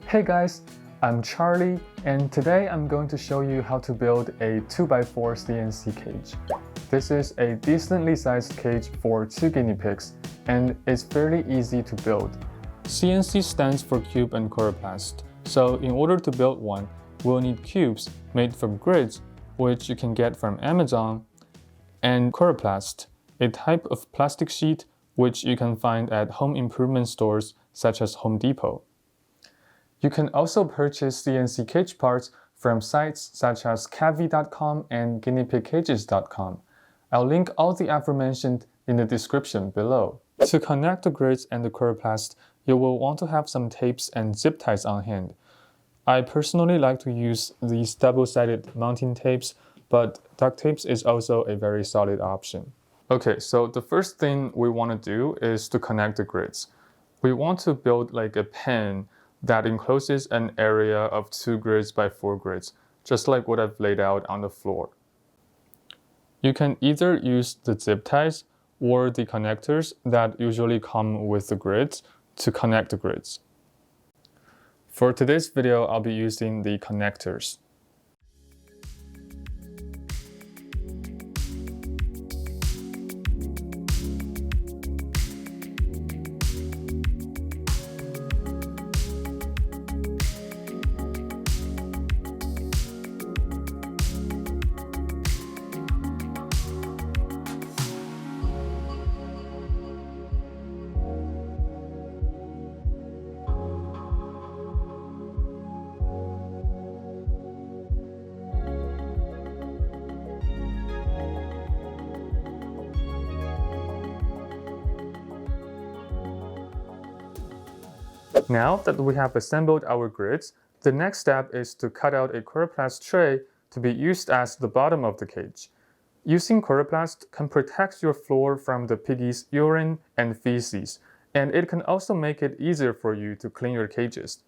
Hey guys, I'm Charlie, and today I'm going to show you how to build a 2x4 CNC cage. This is a decently sized cage for 2 guinea pigs, and it's fairly easy to build. CNC stands for Cube and Coroplast, so in order to build one, we'll need cubes made from grids, which you can get from Amazon, and Coroplast, a type of plastic sheet which you can find at home improvement stores such as Home Depot. You can also purchase CNC cage parts from sites such as cavi.com and guineapigcages.com. I'll link all the aforementioned in the description below. To connect the grids and the Coroplast, you will want to have some tapes and zip ties on hand. I personally like to use these double-sided mounting tapes, but duct tapes is also a very solid option. Okay, so the first thing we want to do is to connect the grids. We want to build like a pen that encloses an area of 2 grids by 4 grids, just like what I've laid out on the floor. You can either use the zip ties or the connectors that usually come with the grids to connect the grids. For today's video, I'll be using the connectors. Now that we have assembled our grids, the next step is to cut out a Coroplast tray to be used as the bottom of the cage. Using Coroplast can protect your floor from the piggies' urine and feces, and it can also make it easier for you to clean your cages.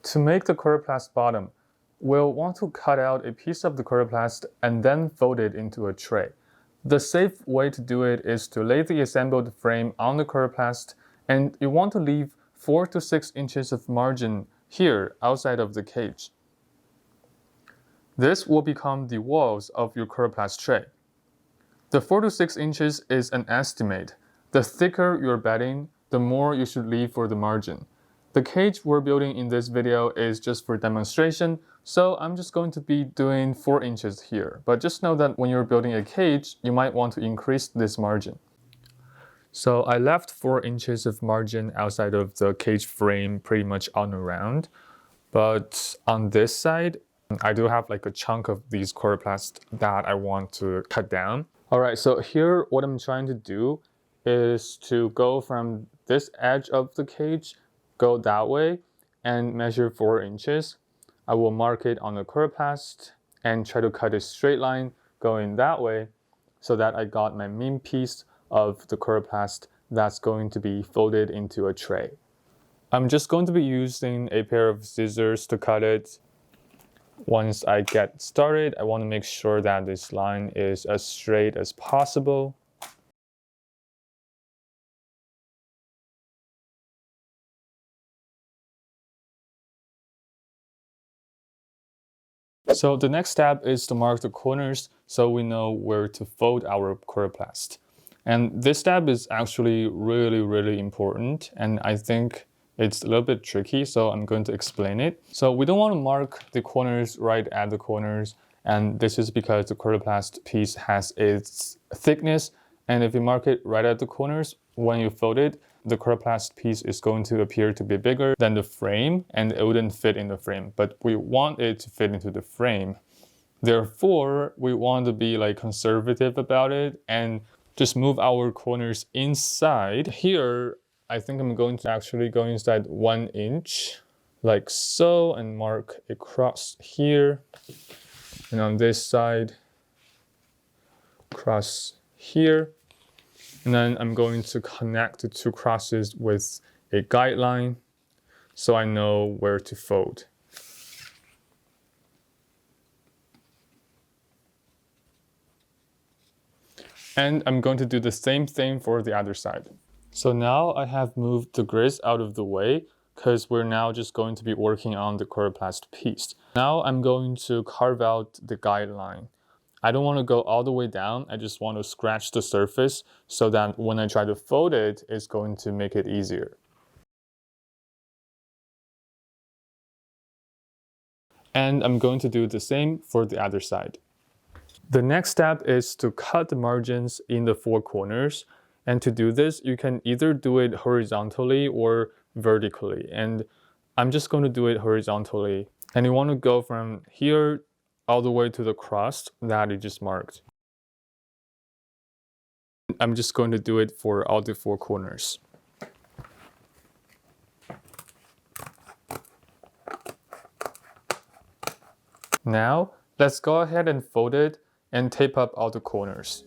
To make the Coroplast bottom, we'll want to cut out a piece of the Coroplast and then fold it into a tray. The safe way to do it is to lay the assembled frame on the Coroplast, and you want to leave 4 to 6 inches of margin here outside of the cage. This will become the walls of your Coroplast tray. The 4 to 6 inches is an estimate. The thicker your bedding, the more you should leave for the margin. The cage we're building in this video is just for demonstration, so I'm just going to be doing 4 inches here. But just know that when you're building a cage, you might want to increase this margin. So I left 4 inches of margin outside of the cage frame pretty much on around. But on this side, I do have like a chunk of these Coroplast that I want to cut down. Alright, so here what I'm trying to do is to go from this edge of the cage, go that way, and measure 4 inches. I will mark it on the Coroplast and try to cut a straight line going that way so that I got my main piece of the Coroplast that's going to be folded into a tray. I'm just going to be using a pair of scissors to cut it. Once I get started, I want to make sure that this line is as straight as possible. So the next step is to mark the corners so we know where to fold our Coroplast. And this step is actually really important, and I think it's a little bit tricky, so I'm going to explain it. So we don't want to mark the corners right at the corners, and this is because the Coroplast piece has its thickness, and if you mark it right at the corners, when you fold it, the Coroplast piece is going to appear to be bigger than the frame, and it wouldn't fit in the frame, but we want it to fit into the frame. Therefore, we want to be like conservative about it and just move our corners inside. Here, I think I'm going to actually go inside 1 inch, like so, and mark a cross here. And on this side, cross here. And then I'm going to connect the 2 crosses with a guideline so I know where to fold. And I'm going to do the same thing for the other side. So now I have moved the grids out of the way, because we're now just going to be working on the Coroplast piece. Now I'm going to carve out the guideline. I don't want to go all the way down, I just want to scratch the surface so that when I try to fold it, it's going to make it easier. And I'm going to do the same for the other side. The next step is to cut the margins in the four corners. And to do this, you can either do it horizontally or vertically. And I'm just going to do it horizontally. And you want to go from here all the way to the crust that you just marked. I'm just going to do it for all the four corners. Now, let's go ahead and fold it and tape up all the corners.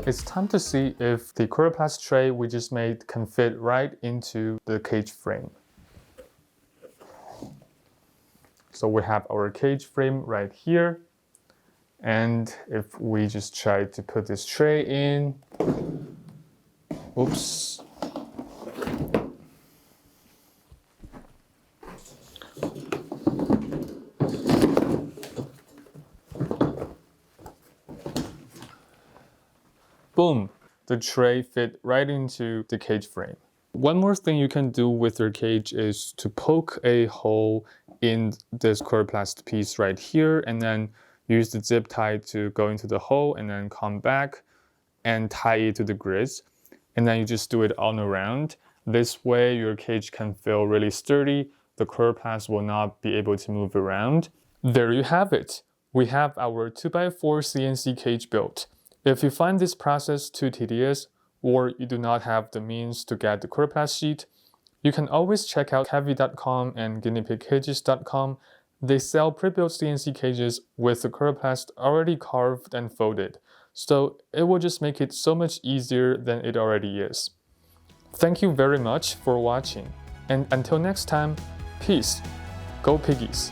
It's time to see if the Coroplast tray we just made can fit right into the cage frame. So we have our cage frame right here. And if we just try to put this tray in, oops. Boom, the tray fit right into the cage frame. One more thing you can do with your cage is to poke a hole in this Coroplast piece right here and then use the zip tie to go into the hole and then come back and tie it to the grids. And then you just do it all around. This way your cage can feel really sturdy. The Coroplast will not be able to move around. There you have it. We have our 2x4 CNC cage built. If you find this process too tedious, or you do not have the means to get the Coroplast sheet, you can always check out Cavi.com and guineapigcages.com. They sell pre-built CNC cages with the Coroplast already carved and folded, so it will just make it so much easier than it already is. Thank you very much for watching, and until next time, peace. Go Piggies!